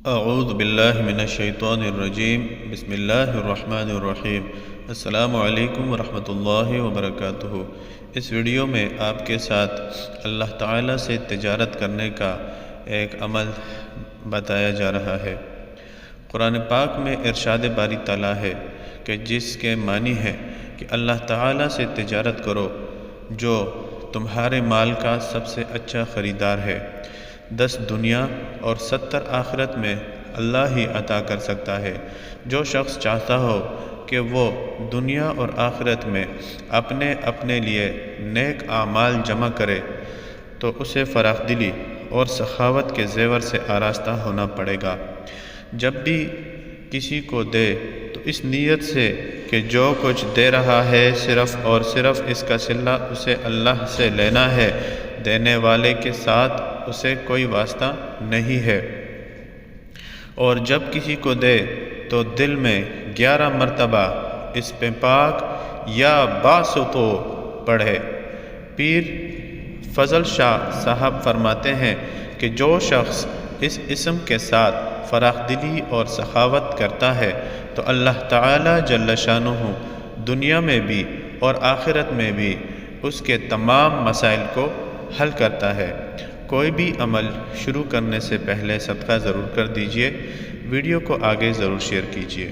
اعوذ باللہ من الشیطان الرجیم بسم اللہ الرحمن الرحیم السلام علیکم ورحمۃ اللہ وبرکاتہ۔ اس ویڈیو میں آپ کے ساتھ اللہ تعالیٰ سے تجارت کرنے کا ایک عمل بتایا جا رہا ہے۔ قرآن پاک میں ارشاد باری تعالیٰ ہے کہ جس کے معنی ہے کہ اللہ تعالیٰ سے تجارت کرو جو تمہارے مال کا سب سے اچھا خریدار ہے۔ 10 دنیا اور 70 آخرت میں اللہ ہی عطا کر سکتا ہے۔ جو شخص چاہتا ہو کہ وہ دنیا اور آخرت میں اپنے لیے نیک اعمال جمع کرے تو اسے فراخ دلی اور سخاوت کے زیور سے آراستہ ہونا پڑے گا۔ جب بھی کسی کو دے تو اس نیت سے کہ جو کچھ دے رہا ہے صرف اور صرف اس کا صلہ اسے اللہ سے لینا ہے، دینے والے کے ساتھ اسے کوئی واسطہ نہیں ہے۔ اور جب کسی کو دے تو دل میں 11 مرتبہ اس پہ پاک یا باسطو پڑھے۔ پیر فضل شاہ صاحب فرماتے ہیں کہ جو شخص اس اسم کے ساتھ فراخ دلی اور سخاوت کرتا ہے تو اللہ تعالی جل شانہ دنیا میں بھی اور آخرت میں بھی اس کے تمام مسائل کو حل کرتا ہے۔ کوئی بھی عمل شروع کرنے سے پہلے صدقہ ضرور کر دیجیے۔ ویڈیو کو آگے ضرور شیئر کیجیے۔